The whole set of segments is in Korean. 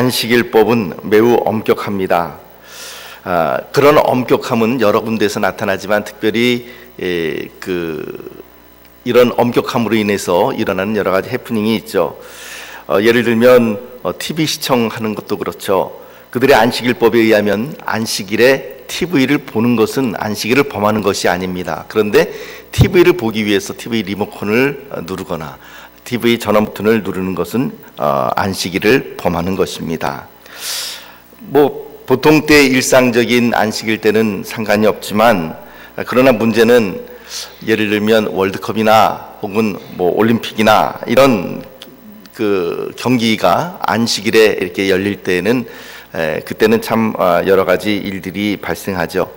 안식일법은 매우 엄격합니다. 그런 엄격함은 여러 군데에서 나타나지만 특별히 이런 엄격함으로 인해서 일어나는 여러 가지 해프닝이 있죠. 예를 들면 TV 시청하는 것도 그렇죠. 그들의 안식일법에 의하면 안식일에 TV를 보는 것은 안식일을 범하는 것이 아닙니다. 그런데 TV를 보기 위해서 TV 리모컨을 누르거나 TV 전원 버튼을 누르는 것은 안식일을 범하는 것입니다. 보통 때 일상적인 안식일 때는 상관이 없지만, 그러나 문제는 예를 들면 월드컵이나 혹은 올림픽이나 이런 경기가 안식일에 이렇게 열릴 때는 그때는 참 여러 가지 일들이 발생하죠.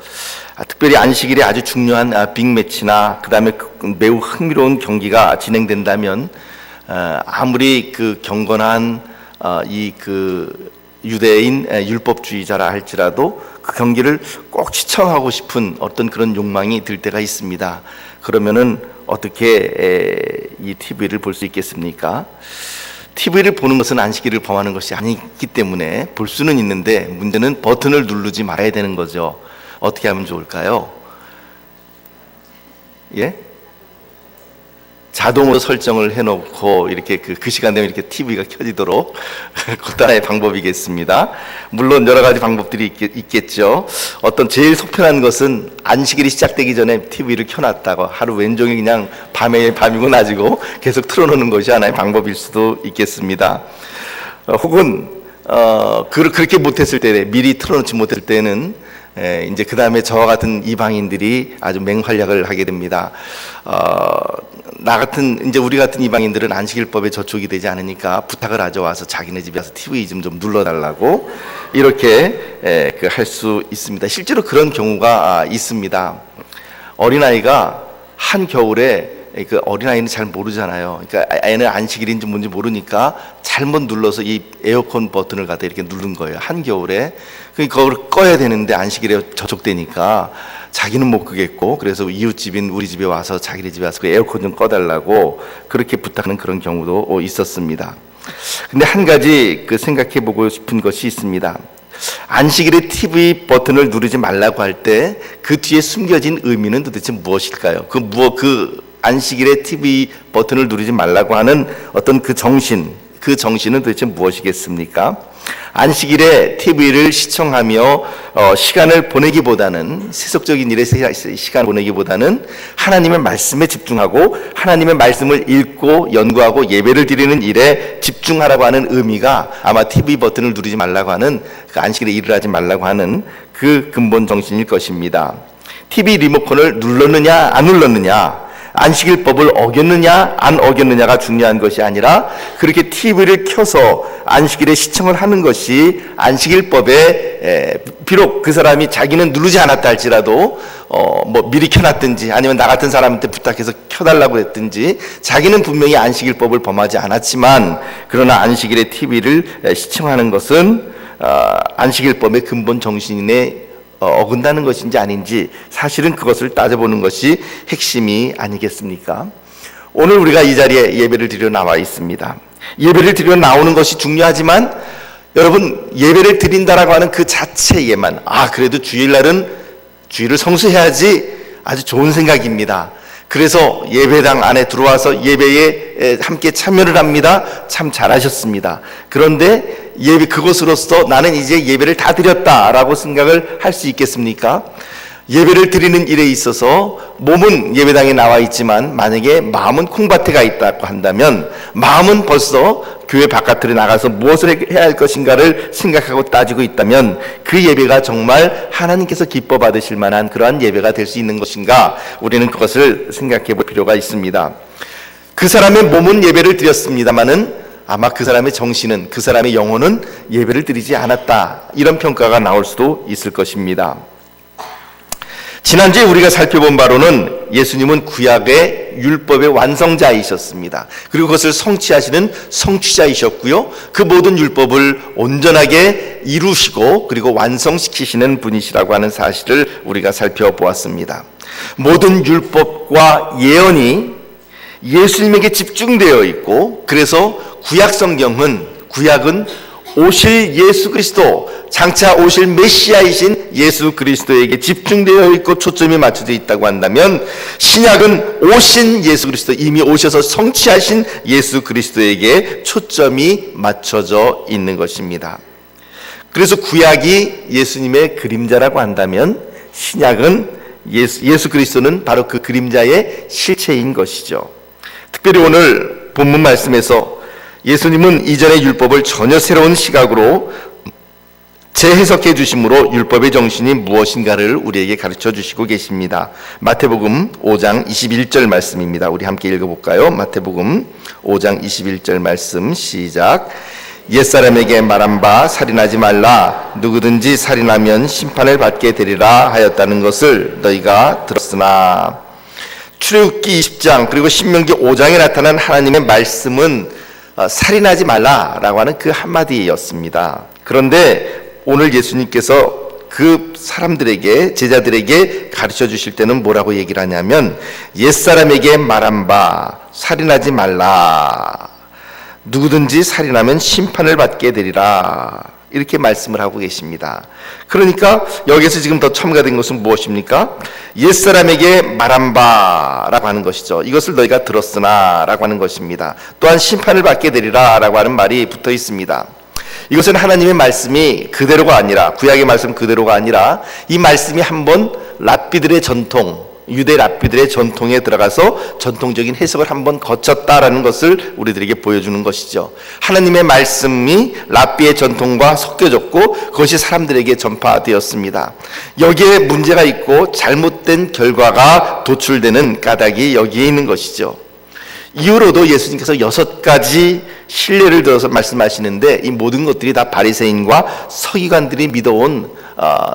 특별히 안식일에 아주 중요한 빅매치나 그다음에 매우 흥미로운 경기가 진행된다면 아무리 경건한 유대인 율법주의자라 할지라도 그 경기를 꼭 시청하고 싶은 어떤 그런 욕망이 들 때가 있습니다. 그러면은 어떻게 이 TV를 볼 수 있겠습니까? TV를 보는 것은 안식일을 범하는 것이 아니기 때문에 볼 수는 있는데 문제는 버튼을 누르지 말아야 되는 거죠. 어떻게 하면 좋을까요? 예? 자동으로 설정을 해놓고 이렇게 그 시간 되면 이렇게 TV가 켜지도록 그것도 하나의 방법이겠습니다. 물론 여러 가지 방법들이 있겠죠. 어떤 제일 속편한 것은 안식일이 시작되기 전에 TV를 켜놨다고 하루 왼종일 그냥 밤이고 낮이고 계속 틀어놓는 것이 하나의 방법일 수도 있겠습니다. 혹은 그렇게 못했을 때, 미리 틀어놓지 못했을 때는 이제 그 다음에 저와 같은 이방인들이 아주 맹활약을 하게 됩니다. 이제 우리 같은 이방인들은 안식일법에 저촉이 되지 않으니까 부탁을 하죠. 와서 자기네 집에 와서 TV 좀 눌러달라고 이렇게 할 수 있습니다. 실제로 그런 경우가 있습니다. 어린아이가 한겨울에 어린아이는 잘 모르잖아요. 그러니까 애는 안식일인지 뭔지 모르니까 잘못 눌러서 이 에어컨 버튼을 갖다 이렇게 누른 거예요. 한겨울에. 그걸 꺼야 되는데 안식일에 저촉되니까 자기는 못 끄겠고, 그래서 이웃집인 우리 집에 와서 자기네 집에 와서 그 에어컨 좀 꺼달라고 그렇게 부탁하는 그런 경우도 있었습니다. 근데 한 가지 생각해 보고 싶은 것이 있습니다. 안식일에 TV 버튼을 누르지 말라고 할 때 그 뒤에 숨겨진 의미는 도대체 무엇일까요? 안식일에 TV 버튼을 누르지 말라고 하는 어떤 그 정신은 도대체 무엇이겠습니까? 안식일에 TV를 시청하며 시간을 보내기보다는, 세속적인 일에 시간을 보내기보다는 하나님의 말씀에 집중하고 하나님의 말씀을 읽고 연구하고 예배를 드리는 일에 집중하라고 하는 의미가 아마 TV 버튼을 누르지 말라고 하는, 안식일에 일을 하지 말라고 하는 그 근본 정신일 것입니다. TV 리모컨을 눌렀느냐 안 눌렀느냐, 안식일법을 어겼느냐 안 어겼느냐가 중요한 것이 아니라 그렇게 TV를 켜서 안식일에 시청을 하는 것이 안식일법에, 비록 그 사람이 자기는 누르지 않았다 할지라도 미리 켜놨든지 아니면 나 같은 사람한테 부탁해서 켜달라고 했든지 자기는 분명히 안식일법을 범하지 않았지만, 그러나 안식일에 TV를 시청하는 것은 안식일법의 근본 정신에 어긋나는 것인지 아닌지, 사실은 그것을 따져보는 것이 핵심이 아니겠습니까? 오늘 우리가 이 자리에 예배를 드리러 나와 있습니다. 예배를 드리러 나오는 것이 중요하지만 여러분, 예배를 드린다라고 하는 그 자체에만 그래도 주일날은 주일을 성수해야지, 아주 좋은 생각입니다. 그래서 예배당 안에 들어와서 예배에 함께 참여를 합니다. 참 잘하셨습니다. 그런데 그것으로서 나는 이제 예배를 다 드렸다라고 생각을 할 수 있겠습니까? 예배를 드리는 일에 있어서 몸은 예배당에 나와 있지만 만약에 마음은 콩밭에 가 있다고 한다면, 마음은 벌써 교회 바깥으로 나가서 무엇을 해야 할 것인가를 생각하고 따지고 있다면 그 예배가 정말 하나님께서 기뻐 받으실 만한 그러한 예배가 될 수 있는 것인가, 우리는 그것을 생각해 볼 필요가 있습니다. 그 사람의 몸은 예배를 드렸습니다마는 아마 그 사람의 정신은, 그 사람의 영혼은 예배를 드리지 않았다, 이런 평가가 나올 수도 있을 것입니다. 지난주에 우리가 살펴본 바로는 예수님은 구약의 율법의 완성자이셨습니다. 그리고 그것을 성취하시는 성취자이셨고요, 그 모든 율법을 온전하게 이루시고 그리고 완성시키시는 분이시라고 하는 사실을 우리가 살펴보았습니다. 모든 율법과 예언이 예수님에게 집중되어 있고, 그래서 구약은 오실 예수 그리스도, 장차 오실 메시아이신 예수 그리스도에게 집중되어 있고 초점이 맞춰져 있다고 한다면, 신약은 오신 예수 그리스도, 이미 오셔서 성취하신 예수 그리스도에게 초점이 맞춰져 있는 것입니다. 그래서 구약이 예수님의 그림자라고 한다면, 신약은 예수 그리스도는 바로 그 그림자의 실체인 것이죠. 특별히 오늘 본문 말씀에서 예수님은 이전의 율법을 전혀 새로운 시각으로 재해석해 주심으로 율법의 정신이 무엇인가를 우리에게 가르쳐 주시고 계십니다. 마태복음 5장 21절 말씀입니다. 우리 함께 읽어볼까요? 마태복음 5장 21절 말씀 시작. 옛사람에게 말한 바 살인하지 말라. 누구든지 살인하면 심판을 받게 되리라 하였다는 것을 너희가 들었으나. 출애굽기 20장 그리고 신명기 5장에 나타난 하나님의 말씀은 살인하지 말라라고 하는 그 한마디였습니다. 그런데 오늘 예수님께서 그 사람들에게, 제자들에게 가르쳐 주실 때는 뭐라고 얘기를 하냐면, 옛사람에게 말한 바 살인하지 말라. 누구든지 살인하면 심판을 받게 되리라. 이렇게 말씀을 하고 계십니다. 그러니까 여기서 지금 더 첨가된 것은 무엇입니까? 옛사람에게 말한 바라고 하는 것이죠. 이것을 너희가 들었으나 라고 하는 것입니다. 또한 심판을 받게 되리라 라고 하는 말이 붙어 있습니다. 이것은 하나님의 말씀이 그대로가 아니라, 구약의 말씀 그대로가 아니라, 이 말씀이 한번 랍비들의 전통, 유대 랍비들의 전통에 들어가서 전통적인 해석을 한번 거쳤다라는 것을 우리들에게 보여주는 것이죠. 하나님의 말씀이 랍비의 전통과 섞여졌고 그것이 사람들에게 전파되었습니다. 여기에 문제가 있고 잘못된 결과가 도출되는 까닭이 여기에 있는 것이죠. 이후로도 예수님께서 6가지 신뢰를 들어서 말씀하시는데, 이 모든 것들이 다 바리새인과 서기관들이 믿어온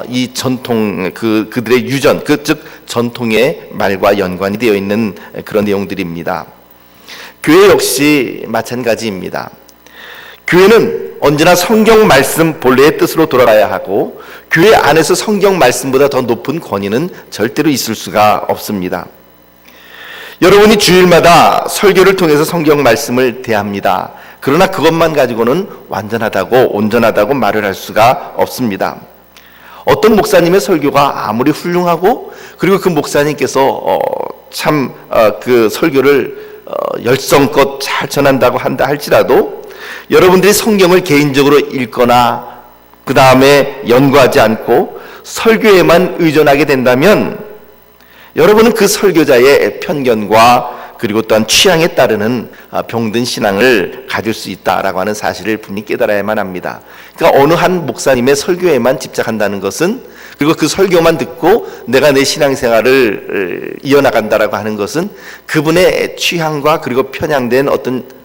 이 전통, 그들의 유전, 즉 전통의 말과 연관이 되어 있는 그런 내용들입니다. 교회 역시 마찬가지입니다. 교회는 언제나 성경 말씀 본래의 뜻으로 돌아가야 하고, 교회 안에서 성경 말씀보다 더 높은 권위는 절대로 있을 수가 없습니다. 여러분이 주일마다 설교를 통해서 성경 말씀을 대합니다. 그러나 그것만 가지고는 완전하다고, 온전하다고 말을 할 수가 없습니다. 어떤 목사님의 설교가 아무리 훌륭하고, 그리고 그 목사님께서 참 그 설교를 열성껏 잘 전한다고 한다 할지라도, 여러분들이 성경을 개인적으로 읽거나 그 다음에 연구하지 않고 설교에만 의존하게 된다면, 여러분은 그 설교자의 편견과 그리고 또한 취향에 따르는 병든 신앙을 가질 수 있다라고 하는 사실을 분명히 깨달아야만 합니다. 그러니까 어느 한 목사님의 설교에만 집착한다는 것은, 그리고 그 설교만 듣고 내가 내 신앙생활을 이어나간다라고 하는 것은 그분의 취향과 그리고 편향된 어떤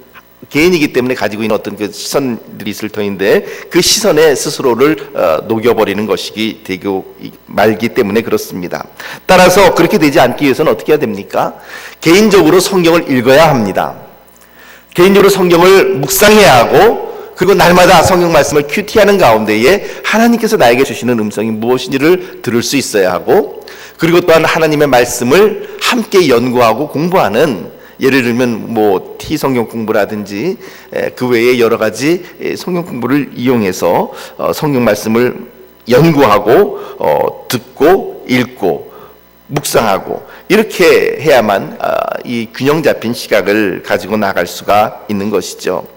개인이기 때문에 가지고 있는 어떤 그 시선들이 있을 터인데, 그 시선에 스스로를 녹여버리는 것이기 되고 말기 때문에 그렇습니다. 따라서 그렇게 되지 않기 위해서는 어떻게 해야 됩니까? 개인적으로 성경을 읽어야 합니다. 개인적으로 성경을 묵상해야 하고, 그리고 날마다 성경 말씀을 큐티하는 가운데에 하나님께서 나에게 주시는 음성이 무엇인지를 들을 수 있어야 하고, 그리고 또한 하나님의 말씀을 함께 연구하고 공부하는, 예를 들면 T성경 공부라든지 그 외에 여러 가지 성경 공부를 이용해서 성경 말씀을 연구하고 듣고 읽고 묵상하고, 이렇게 해야만 이 균형 잡힌 시각을 가지고 나갈 수가 있는 것이죠.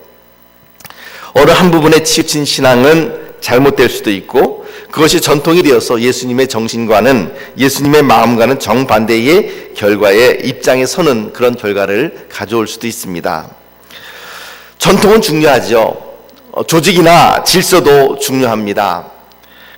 어느 한 부분에 치우친 신앙은 잘못될 수도 있고, 그것이 전통이 되어서 예수님의 정신과는, 예수님의 마음과는 정반대의 결과에 입장에 서는 그런 결과를 가져올 수도 있습니다. 전통은 중요하죠. 조직이나 질서도 중요합니다.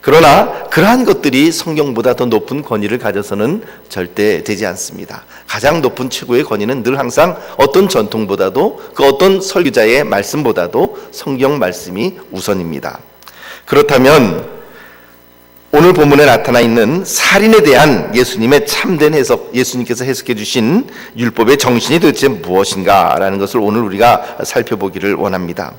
그러나 그러한 것들이 성경보다 더 높은 권위를 가져서는 절대 되지 않습니다. 가장 높은 최고의 권위는 늘 항상 어떤 전통보다도, 그 어떤 설교자의 말씀보다도 성경 말씀이 우선입니다. 그렇다면 오늘 본문에 나타나 있는 살인에 대한 예수님의 참된 해석, 예수님께서 해석해 주신 율법의 정신이 도대체 무엇인가라는 것을 오늘 우리가 살펴보기를 원합니다.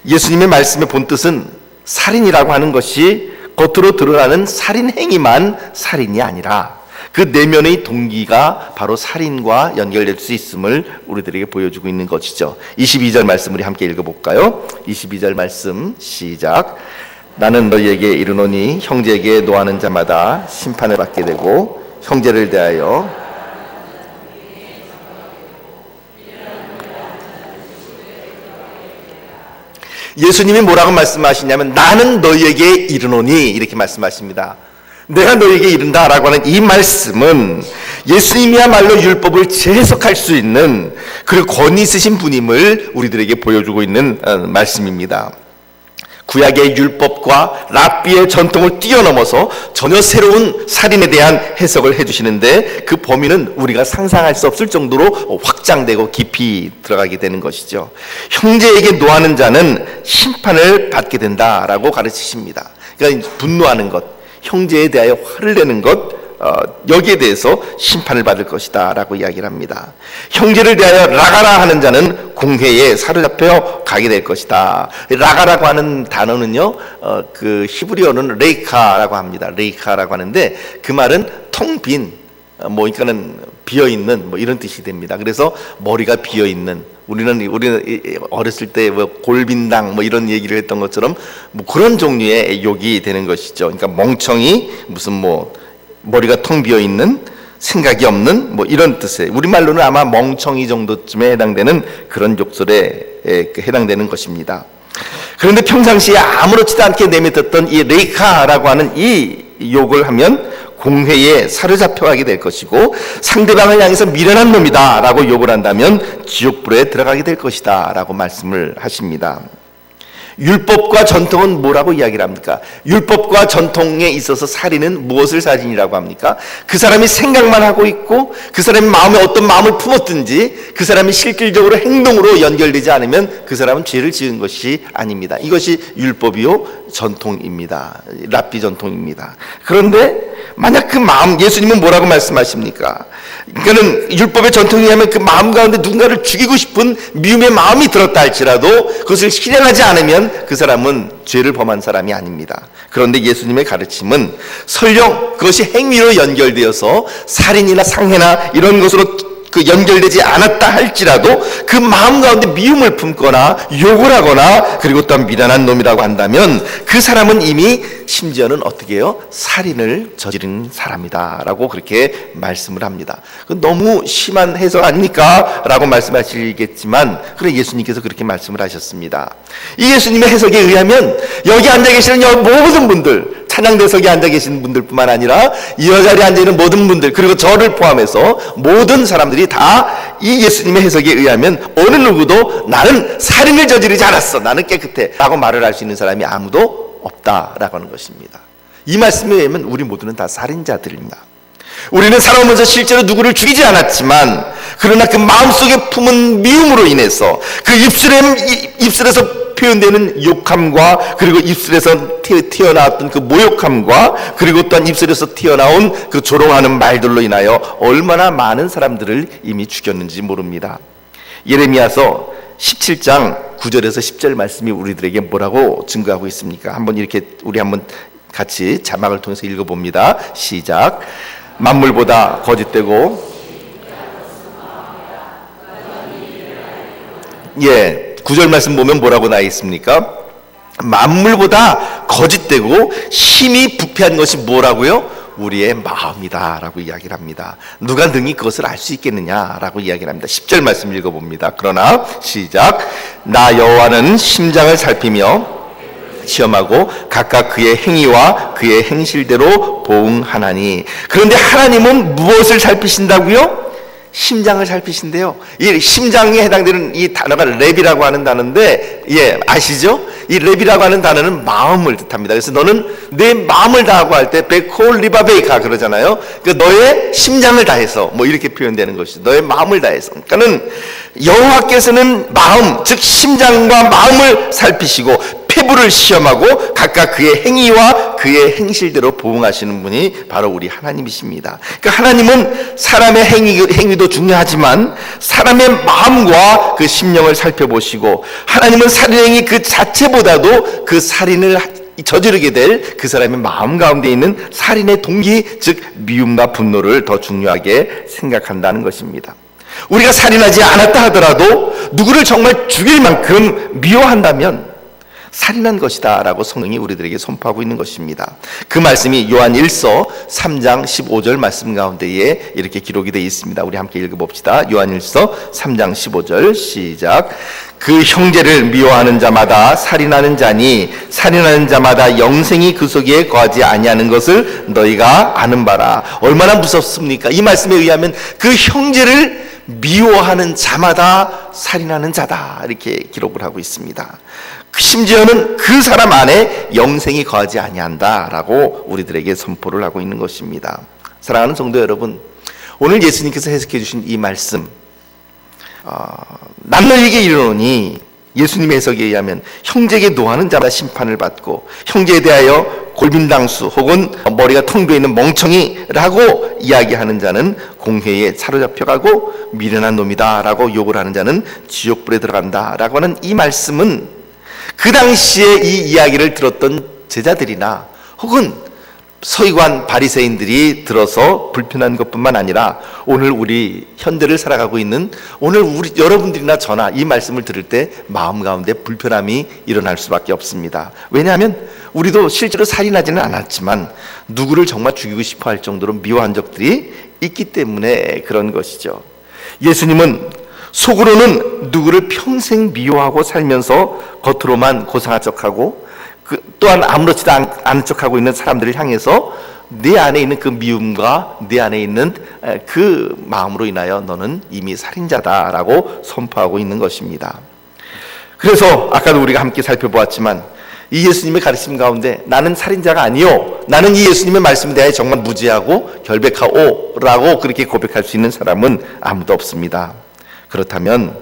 예수님의 말씀의 본뜻은 살인이라고 하는 것이 겉으로 드러나는 살인 행위만 살인이 아니라, 그 내면의 동기가 바로 살인과 연결될 수 있음을 우리들에게 보여주고 있는 것이죠. 22절 말씀 우리 함께 읽어볼까요? 22절 말씀 시작. 나는 너희에게 이르노니 형제에게 노하는 자마다 심판을 받게 되고 형제를 대하여 예수님이 뭐라고 말씀하시냐면 나는 너희에게 이르노니 이렇게 말씀하십니다. 내가 너희에게 이른다라고 하는 이 말씀은 예수님이야말로 율법을 재해석할 수 있는 그리고 권위 있으신 분임을 우리들에게 보여주고 있는 말씀입니다. 구약의 율법과 랍비의 전통을 뛰어넘어서 전혀 새로운 살인에 대한 해석을 해주시는데 그 범위는 우리가 상상할 수 없을 정도로 확장되고 깊이 들어가게 되는 것이죠. 형제에게 노하는 자는 심판을 받게 된다라고 가르치십니다. 그러니까 분노하는 것, 형제에 대하여 화를 내는 것, 여기에 대해서 심판을 받을 것이다 라고 이야기를 합니다. 형제를 대하여 라가라 하는 자는 공회에 사로잡혀 가게 될 것이다. 라가라고 하는 단어는요, 그 히브리어는 레이카라고 합니다. 레이카라고 하는데 그 말은 텅 빈, 그러니까는 비어 있는 이런 뜻이 됩니다. 그래서 머리가 비어 있는, 우리는 어렸을 때 골빈당 이런 얘기를 했던 것처럼 그런 종류의 욕이 되는 것이죠. 그러니까 멍청이, 무슨 머리가 텅 비어 있는, 생각이 없는 이런 뜻에 우리말로는 아마 멍청이 정도쯤에 해당되는 그런 욕설에 해당되는 것입니다. 그런데 평상시에 아무렇지도 않게 내뱉었던 이 레이카라고 하는 이 욕을 하면 공회에 사로잡혀가게 될 것이고 상대방을 향해서 미련한 놈이다 라고 욕을 한다면 지옥불에 들어가게 될 것이다 라고 말씀을 하십니다. 율법과 전통은 뭐라고 이야기를 합니까? 율법과 전통에 있어서 살인은 무엇을 살인이라고 합니까? 그 사람이 생각만 하고 있고 그 사람이 마음에 어떤 마음을 품었든지 그 사람이 실질적으로 행동으로 연결되지 않으면 그 사람은 죄를 지은 것이 아닙니다. 이것이 율법이요 전통입니다. 랍비 전통입니다. 그런데 만약 그 마음, 예수님은 뭐라고 말씀하십니까? 그러니까는 율법의 전통에 의하면 그 마음 가운데 누군가를 죽이고 싶은 미움의 마음이 들었다 할지라도 그것을 실행하지 않으면 그 사람은 죄를 범한 사람이 아닙니다. 그런데 예수님의 가르침은 설령 그것이 행위로 연결되어서 살인이나 상해나 이런 것으로 연결되지 않았다 할지라도 그 마음 가운데 미움을 품거나 욕을 하거나 그리고 또한 미련한 놈이라고 한다면 그 사람은 이미 심지어는 어떻게 해요? 살인을 저지른 사람이다 라고 그렇게 말씀을 합니다. 너무 심한 해석 아닙니까? 라고 말씀하시겠지만 그래 예수님께서 그렇게 말씀을 하셨습니다. 이 예수님의 해석에 의하면 여기 앉아 계시는 모든 분들, 찬양대석에 앉아 계신 분들뿐만 아니라 이 자리에 앉아 있는 모든 분들 그리고 저를 포함해서 모든 사람들이 다 이 예수님의 해석에 의하면 어느 누구도 나는 살인을 저지르지 않았어, 나는 깨끗해 라고 말을 할 수 있는 사람이 아무도 없다라고 하는 것입니다. 이 말씀에 의하면 우리 모두는 다 살인자들입니다. 우리는 살아오면서 실제로 누구를 죽이지 않았지만 그러나 그 마음속에 품은 미움으로 인해서 그 입술에서 표현되는 욕함과 그리고 입술에서 튀어나왔던 그 모욕함과 그리고 또한 입술에서 튀어나온 그 조롱하는 말들로 인하여 얼마나 많은 사람들을 이미 죽였는지 모릅니다. 예레미야서 17장 9절에서 10절 말씀이 우리들에게 뭐라고 증거하고 있습니까? 우리 한번 같이 자막을 통해서 읽어봅니다. 시작. 만물보다 거짓되고 9절 말씀 보면 뭐라고 나와 있습니까? 만물보다 거짓되고 힘이 부패한 것이 뭐라고요? 우리의 마음이다 라고 이야기를 합니다. 누가 능히 그것을 알 수 있겠느냐 라고 이야기를 합니다. 10절 말씀 읽어봅니다. 그러나 시작. 나 여호와는 심장을 살피며 시험하고 각각 그의 행위와 그의 행실대로 보응하나니. 그런데 하나님은 무엇을 살피신다고요? 심장을 살피신대요. 이 심장에 해당되는 이 단어가 랩이라고 하는 단어인데, 아시죠? 이 랩이라고 하는 단어는 마음을 뜻합니다. 그래서 너는 내 마음을 다하고 할 때 베콜 리바베이카 그러잖아요. 그러니까 너의 심장을 다해서 이렇게 표현되는 것이죠. 너의 마음을 다해서. 그러니까는 여호와께서는 마음, 즉 심장과 마음을 살피시고 피부를 시험하고 각각 그의 행위와 그의 행실대로 보응하시는 분이 바로 우리 하나님이십니다. 그러니까 하나님은 사람의 행위도 중요하지만 사람의 마음과 그 심령을 살펴보시고 하나님은 살인행위 그 자체보다도 그 살인을 저지르게 될 그 사람의 마음 가운데 있는 살인의 동기, 즉 미움과 분노를 더 중요하게 생각한다는 것입니다. 우리가 살인하지 않았다 하더라도 누구를 정말 죽일 만큼 미워한다면 살인한 것이다 라고 성령이 우리들에게 선포하고 있는 것입니다. 그 말씀이 요한 1서 3장 15절 말씀 가운데에 이렇게 기록이 되어 있습니다. 우리 함께 읽어봅시다. 요한 1서 3장 15절 시작. 그 형제를 미워하는 자마다 살인하는 자니 살인하는 자마다 영생이 그 속에 거하지 아니하는 것을 너희가 아는 바라. 얼마나 무섭습니까? 이 말씀에 의하면 그 형제를 미워하는 자마다 살인하는 자다 이렇게 기록을 하고 있습니다. 심지어는 그 사람 안에 영생이 거하지 아니한다라고 우리들에게 선포를 하고 있는 것입니다. 사랑하는 성도 여러분, 오늘 예수님께서 해석해 주신 이 말씀, 난 너희에게 이르노니, 예수님의 해석에 의하면 형제에게 노하는 자마다 심판을 받고 형제에 대하여 골빈당수 혹은 머리가 텅 비어있는 멍청이라고 이야기하는 자는 공회에 사로잡혀가고 미련한 놈이다 라고 욕을 하는 자는 지옥불에 들어간다 라고 하는 이 말씀은 그 당시에 이 이야기를 들었던 제자들이나 혹은 서기관 바리새인들이 들어서 불편한 것뿐만 아니라 오늘 우리 현대를 살아가고 있는 오늘 우리 여러분들이나 저나 이 말씀을 들을 때 마음 가운데 불편함이 일어날 수밖에 없습니다. 왜냐하면 우리도 실제로 살인하지는 않았지만 누구를 정말 죽이고 싶어 할 정도로 미워한 적들이 있기 때문에 그런 것이죠. 예수님은 속으로는 누구를 평생 미워하고 살면서 겉으로만 고상한 척하고 또한 아무렇지도 않은 척하고 있는 사람들을 향해서 내 안에 있는 그 미움과 내 안에 있는 그 마음으로 인하여 너는 이미 살인자다라고 선포하고 있는 것입니다. 그래서 아까도 우리가 함께 살펴보았지만 이 예수님의 가르침 가운데 나는 살인자가 아니요, 나는 이 예수님의 말씀에 대해 정말 무지하고 결백하오 라고 그렇게 고백할 수 있는 사람은 아무도 없습니다. 그렇다면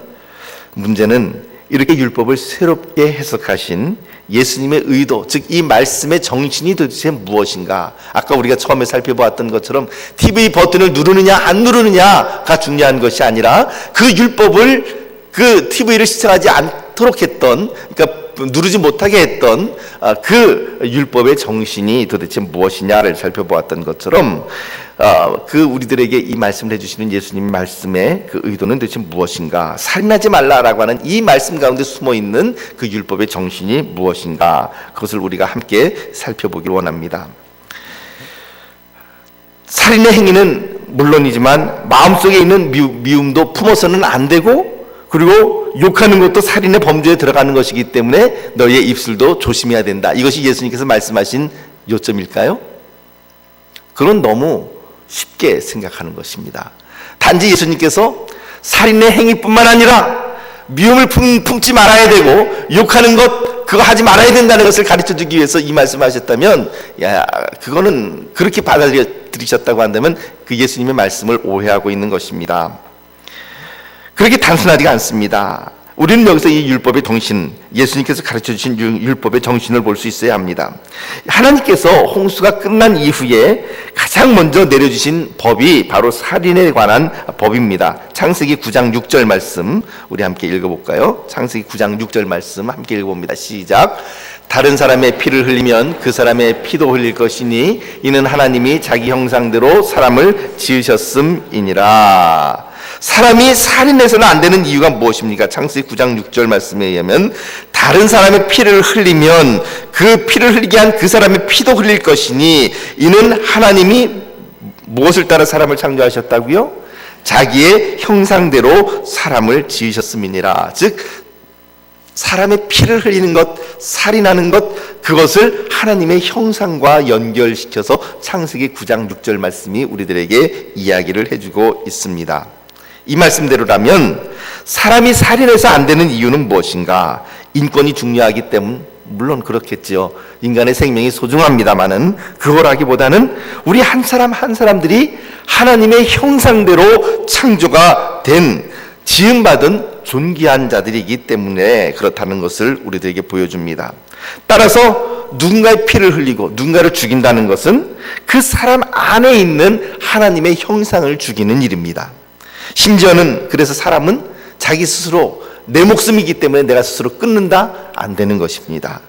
문제는 이렇게 율법을 새롭게 해석하신 예수님의 의도, 즉 이 말씀의 정신이 도대체 무엇인가? 아까 우리가 처음에 살펴보았던 것처럼 TV 버튼을 누르느냐 안 누르느냐가 중요한 것이 아니라 그 율법을 그 TV를 시청하지 않도록 했던, 그러니까 누르지 못하게 했던 그 율법의 정신이 도대체 무엇이냐를 살펴보았던 것처럼 그 우리들에게 이 말씀을 해주시는 예수님 말씀의 그 의도는 도대체 무엇인가? 살인하지 말라라고 하는 이 말씀 가운데 숨어있는 그 율법의 정신이 무엇인가? 그것을 우리가 함께 살펴보길 원합니다. 살인의 행위는 물론이지만 마음속에 있는 미움도 품어서는 안 되고, 그리고 욕하는 것도 살인의 범죄에 들어가는 것이기 때문에 너희의 입술도 조심해야 된다. 이것이 예수님께서 말씀하신 요점일까요? 그건 너무 쉽게 생각하는 것입니다. 단지 예수님께서 살인의 행위뿐만 아니라 미움을 품지 말아야 되고 욕하는 것 그거 하지 말아야 된다는 것을 가르쳐주기 위해서 이 말씀하셨다면, 그거는 그렇게 받아들이셨다고 한다면 그 예수님의 말씀을 오해하고 있는 것입니다. 그렇게 단순하지가 않습니다. 우리는 여기서 이 율법의 정신, 예수님께서 가르쳐주신 율법의 정신을 볼 수 있어야 합니다. 하나님께서 홍수가 끝난 이후에 가장 먼저 내려주신 법이 바로 살인에 관한 법입니다. 창세기 9장 6절 말씀 우리 함께 읽어볼까요? 창세기 9장 6절 말씀 함께 읽어봅니다. 시작. 다른 사람의 피를 흘리면 그 사람의 피도 흘릴 것이니 이는 하나님이 자기 형상대로 사람을 지으셨음이니라. 사람이 살인해서는 안 되는 이유가 무엇입니까? 창세기 9장 6절 말씀에 의하면 다른 사람의 피를 흘리면 그 피를 흘리게 한 그 사람의 피도 흘릴 것이니 이는 하나님이 무엇을 따라 사람을 창조하셨다고요? 자기의 형상대로 사람을 지으셨음이니라. 즉 사람의 피를 흘리는 것, 살인하는 것, 그것을 하나님의 형상과 연결시켜서 창세기 9장 6절 말씀이 우리들에게 이야기를 해주고 있습니다. 이 말씀대로라면 사람이 살인해서 안 되는 이유는 무엇인가? 인권이 중요하기 때문, 물론 그렇겠지요. 인간의 생명이 소중합니다마는 그거라기보다는 우리 한 사람 한 사람들이 하나님의 형상대로 창조가 된, 지음받은 존귀한 자들이기 때문에 그렇다는 것을 우리들에게 보여줍니다. 따라서 누군가의 피를 흘리고 누군가를 죽인다는 것은 그 사람 안에 있는 하나님의 형상을 죽이는 일입니다. 심지어는 그래서 사람은 자기 스스로 내 목숨이기 때문에 내가 스스로 끊는다? 안 되는 것입니다.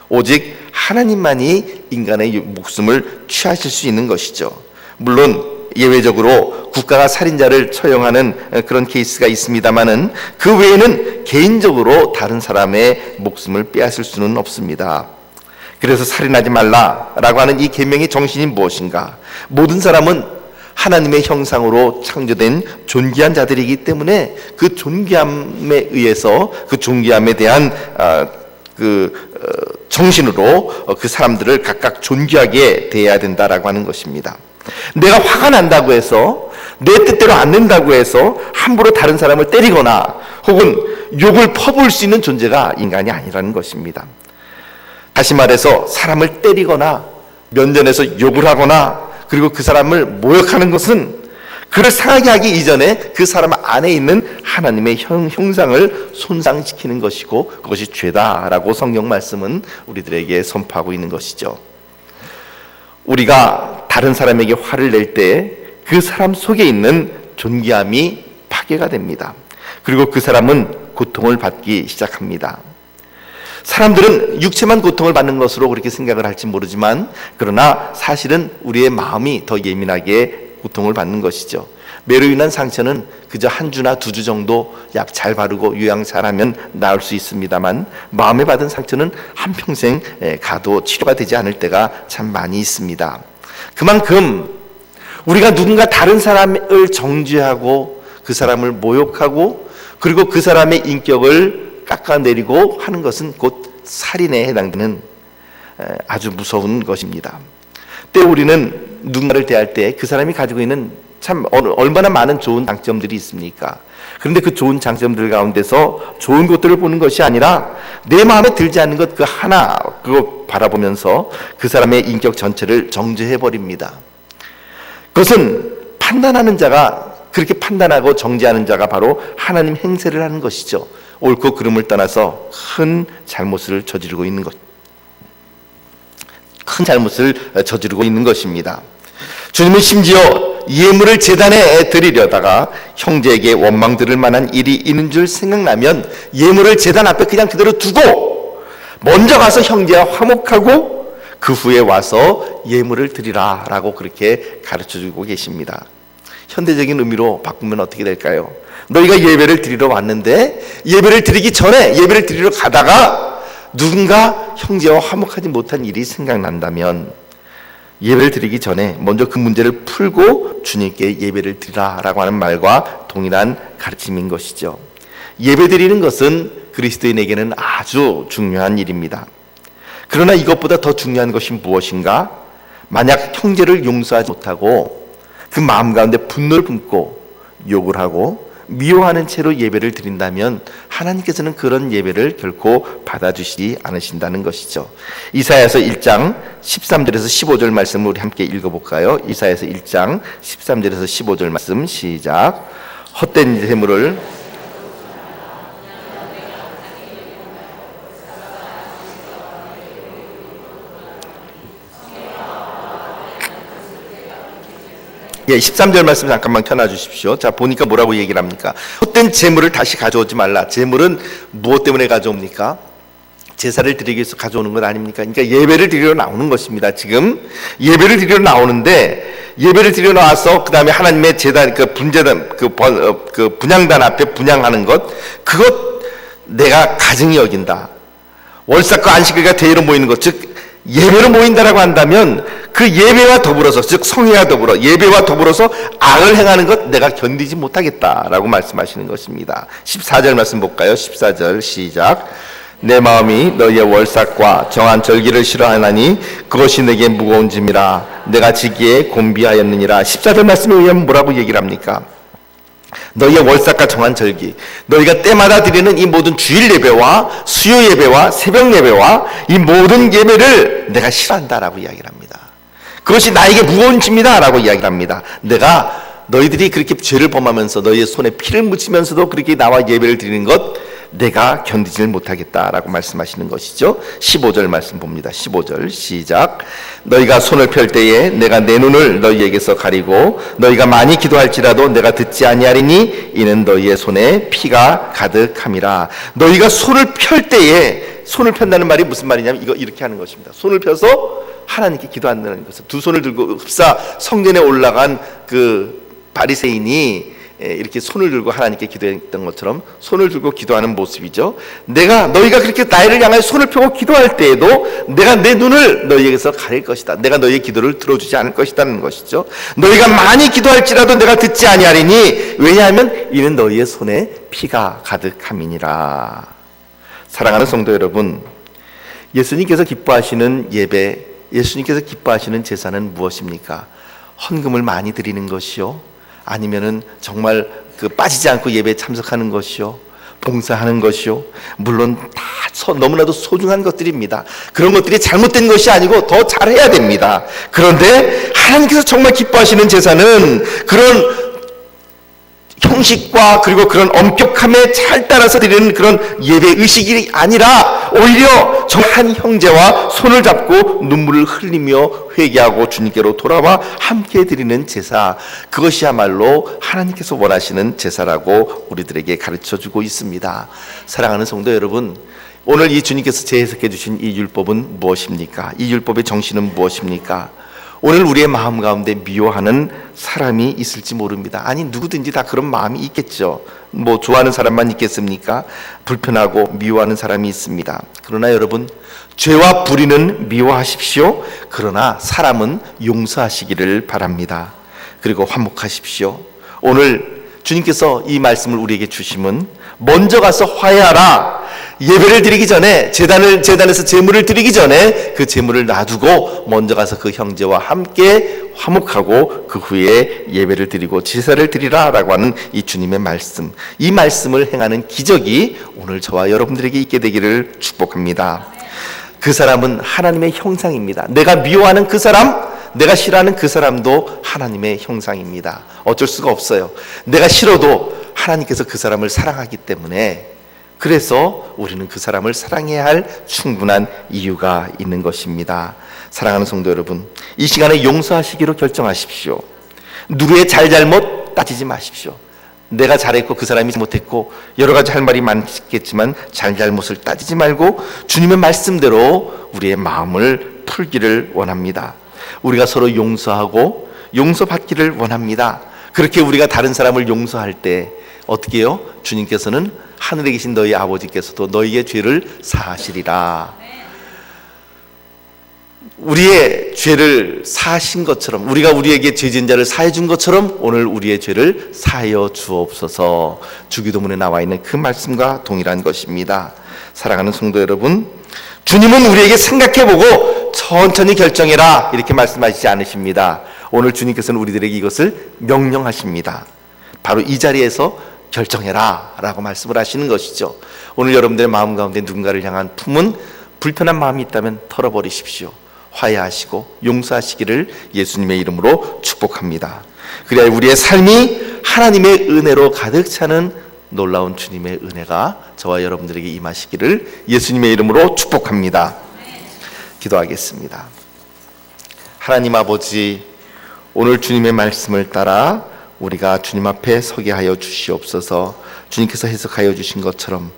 오직 하나님만이 인간의 목숨을 취하실 수 있는 것이죠. 물론 예외적으로 국가가 살인자를 처형하는 그런 케이스가 있습니다만은 그 외에는 개인적으로 다른 사람의 목숨을 빼앗을 수는 없습니다. 그래서 살인하지 말라라고 하는 이 계명의 정신이 무엇인가? 모든 사람은 하나님의 형상으로 창조된 존귀한 자들이기 때문에 그 존귀함에 의해서 그 존귀함에 대한 정신으로 그 사람들을 각각 존귀하게 대해야 된다라고 하는 것입니다. 내가 화가 난다고 해서, 내 뜻대로 안 된다고 해서 함부로 다른 사람을 때리거나 혹은 욕을 퍼부을 수 있는 존재가 인간이 아니라는 것입니다. 다시 말해서 사람을 때리거나 면전에서 욕을 하거나 그리고 그 사람을 모욕하는 것은 그를 상하게 하기 이전에 그 사람 안에 있는 하나님의 형상을 손상시키는 것이고 그것이 죄다라고 성경 말씀은 우리들에게 선포하고 있는 것이죠. 우리가 다른 사람에게 화를 낼 때 그 사람 속에 있는 존귀함이 파괴가 됩니다. 그리고 그 사람은 고통을 받기 시작합니다. 사람들은 육체만 고통을 받는 것으로 그렇게 생각을 할지 모르지만 그러나 사실은 우리의 마음이 더 예민하게 고통을 받는 것이죠. 매로 인한 상처는 그저 한 주나 두 주 정도 약 잘 바르고 요양 잘하면 나을 수 있습니다만 마음에 받은 상처는 한평생 가도 치료가 되지 않을 때가 참 많이 있습니다. 그만큼 우리가 누군가 다른 사람을 정죄하고 그 사람을 모욕하고 그리고 그 사람의 인격을 깎아내리고 하는 것은 곧 살인에 해당되는 아주 무서운 것입니다. 때 우리는 누군가를 대할 때 그 사람이 가지고 있는 참 얼마나 많은 좋은 장점들이 있습니까? 그런데 그 좋은 장점들 가운데서 좋은 것들을 보는 것이 아니라 내 마음에 들지 않는 것 그 하나 그거 바라보면서 그 사람의 인격 전체를 정죄해버립니다. 그것은 판단하는 자가 그렇게 판단하고 정죄하는 자가 바로 하나님 행세를 하는 것이죠. 옳고 그름을 떠나서 큰 잘못을 저지르고 있는 것, 큰 잘못을 저지르고 있는 것입니다. 주님은 심지어 예물을 제단에 드리려다가 형제에게 원망 들을 만한 일이 있는 줄 생각나면 예물을 제단 앞에 그냥 그대로 두고 먼저 가서 형제와 화목하고 그 후에 와서 예물을 드리라 라고 그렇게 가르쳐주고 계십니다. 현대적인 의미로 바꾸면 어떻게 될까요? 너희가 예배를 드리러 왔는데 예배를 드리기 전에 예배를 드리러 가다가 누군가 형제와 화목하지 못한 일이 생각난다면 예배를 드리기 전에 먼저 그 문제를 풀고 주님께 예배를 드리라라고 하는 말과 동일한 가르침인 것이죠. 예배 드리는 것은 그리스도인에게는 아주 중요한 일입니다. 그러나 이것보다 더 중요한 것이 무엇인가? 만약 형제를 용서하지 못하고 그 마음 가운데 분노를 품고 욕을 하고 미워하는 채로 예배를 드린다면 하나님께서는 그런 예배를 결코 받아주시지 않으신다는 것이죠. 이사야서 1장 13절에서 15절 말씀을 우리 함께 읽어볼까요? 이사야서 1장 13절에서 15절 말씀 시작. 헛된 재물을 예, 13절 말씀 잠깐만 켜놔주십시오. 자, 보니까 뭐라고 얘기를 합니까? 헛된 재물을 다시 가져오지 말라. 재물은 무엇 때문에 가져옵니까? 제사를 드리기 위해서 가져오는 것 아닙니까? 그러니까 예배를 드리러 나오는 것입니다. 지금 예배를 드리러 나오는데 예배를 드리러 나와서 그 다음에 하나님의 제단, 그 분제단, 그 분향단 앞에 분향하는 것, 그것 내가 가증히 여긴다. 월삭과 안식일과 대회로 모이는 것, 즉 예배로 모인다라고 한다면 그 예배와 더불어서, 즉 성회와 더불어 예배와 더불어서 악을 행하는 것 내가 견디지 못하겠다라고 말씀하시는 것입니다. 14절 말씀 볼까요? 14절 시작. 내 마음이 너희의 월삭과 정한 절기를 싫어하나니 그것이 내게 무거운 짐이라 내가 지기에 곤비하였느니라. 14절 말씀에 의하면 뭐라고 얘기를 합니까? 너희의 월삭과 정한 절기, 너희가 때마다 드리는 이 모든 주일 예배와 수요 예배와 새벽 예배와 이 모든 예배를 내가 싫어한다라고 이야기를 합니다. 그것이 나에게 무거운 짐이다 라고 이야기를 합니다. 내가 너희들이 그렇게 죄를 범하면서 너희의 손에 피를 묻히면서도 그렇게 나와 예배를 드리는 것 내가 견디지를 못하겠다라고 말씀하시는 것이죠. 15절 말씀 봅니다. 15절 시작. 너희가 손을 펼 때에 내가 내 눈을 너희에게서 가리고 너희가 많이 기도할지라도 내가 듣지 아니하리니 이는 너희의 손에 피가 가득함이라. 너희가 손을 펼 때에, 손을 편다는 말이 무슨 말이냐면 이렇게 하는 것입니다. 손을 펴서 하나님께 기도한다는 것을, 두 손을 들고 흡사 성전에 올라간 그 바리새인이 이렇게 손을 들고 하나님께 기도했던 것처럼 손을 들고 기도하는 모습이죠. 너희가 그렇게 나를 향하여 손을 펴고 기도할 때에도 내가 내 눈을 너희에게서 가릴 것이다. 내가 너희의 기도를 들어주지 않을 것이라는 것이죠. 너희가 많이 기도할지라도 내가 듣지 아니하리니 왜냐하면 이는 너희의 손에 피가 가득함이니라. 사랑하는 성도 여러분, 예수님께서 기뻐하시는 예배, 예수님께서 기뻐하시는 제사는 무엇입니까? 헌금을 많이 드리는 것이요, 아니면은 정말 빠지지 않고 예배에 참석하는 것이요, 봉사하는 것이요, 물론 다 너무나도 소중한 것들입니다. 그런 것들이 잘못된 것이 아니고 더 잘해야 됩니다. 그런데 하나님께서 정말 기뻐하시는 제사는 그런 형식과 그리고 그런 엄격함에 잘 따라서 드리는 그런 예배 의식이 아니라 오히려 한 형제와 손을 잡고 눈물을 흘리며 회개하고 주님께로 돌아와 함께 드리는 제사, 그것이야말로 하나님께서 원하시는 제사라고 우리들에게 가르쳐주고 있습니다. 사랑하는 성도 여러분, 오늘 이 주님께서 재해석해 주신 이 율법은 무엇입니까? 이 율법의 정신은 무엇입니까? 오늘 우리의 마음 가운데 미워하는 사람이 있을지 모릅니다. 아니, 누구든지 다 그런 마음이 있겠죠. 좋아하는 사람만 있겠습니까? 불편하고 미워하는 사람이 있습니다. 그러나 여러분, 죄와 불의는 미워하십시오. 그러나 사람은 용서하시기를 바랍니다. 그리고 화목하십시오. 오늘 주님께서 이 말씀을 우리에게 주심은 먼저 가서 화해하라. 예배를 드리기 전에, 제단에서 제물을 드리기 전에 그 제물을 놔두고 먼저 가서 그 형제와 함께 화목하고 그 후에 예배를 드리고 제사를 드리라 라고 하는 이 주님의 말씀, 이 말씀을 행하는 기적이 오늘 저와 여러분들에게 있게 되기를 축복합니다. 그 사람은 하나님의 형상입니다. 내가 미워하는 그 사람, 내가 싫어하는 그 사람도 하나님의 형상입니다. 어쩔 수가 없어요. 내가 싫어도 하나님께서 그 사람을 사랑하기 때문에, 그래서 우리는 그 사람을 사랑해야 할 충분한 이유가 있는 것입니다. 사랑하는 성도 여러분, 이 시간에 용서하시기로 결정하십시오. 누구의 잘잘못 따지지 마십시오. 내가 잘했고 그 사람이 못했고 여러 가지 할 말이 많겠지만 잘잘못을 따지지 말고 주님의 말씀대로 우리의 마음을 풀기를 원합니다. 우리가 서로 용서하고 용서받기를 원합니다. 그렇게 우리가 다른 사람을 용서할 때 어떻게 해요? 주님께서는 하늘에 계신 너희 아버지께서도 너희의 죄를 사하시리라. 우리의 죄를 사하신 것처럼, 우리가 우리에게 죄 지은 자를 사해 준 것처럼 오늘 우리의 죄를 사하여 주옵소서. 주기도문에 나와 있는 그 말씀과 동일한 것입니다. 사랑하는 성도 여러분, 주님은 우리에게 생각해보고 천천히 결정해라 이렇게 말씀하시지 않으십니다. 오늘 주님께서는 우리들에게 이것을 명령하십니다. 바로 이 자리에서 결정해라 라고 말씀을 하시는 것이죠. 오늘 여러분들의 마음 가운데 누군가를 향한 품은 불편한 마음이 있다면 털어버리십시오. 화해하시고 용서하시기를 예수님의 이름으로 축복합니다. 그래야 우리의 삶이 하나님의 은혜로 가득 차는 놀라운 주님의 은혜가 저와 여러분들에게 임하시기를 예수님의 이름으로 축복합니다. 기도하겠습니다. 하나님 아버지, 오늘 주님의 말씀을 따라 우리가 주님 앞에 서게 하여 주시옵소서. 주님께서 해석하여 주신 것처럼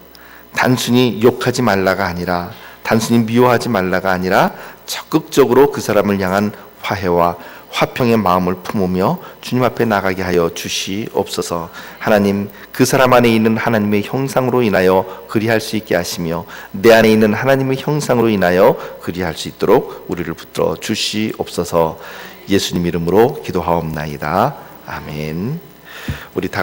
단순히 욕하지 말라가 아니라, 단순히 미워하지 말라가 아니라 적극적으로 그 사람을 향한 화해와 화평의 마음을 품으며 주님 앞에 나가게 하여 주시옵소서. 하나님, 그 사람 안에 있는 하나님의 형상으로 인하여 그리할 수 있게 하시며 내 안에 있는 하나님의 형상으로 인하여 그리할 수 있도록 우리를 붙들어 주시옵소서. 예수님 이름으로 기도하옵나이다. 아멘. 우리 다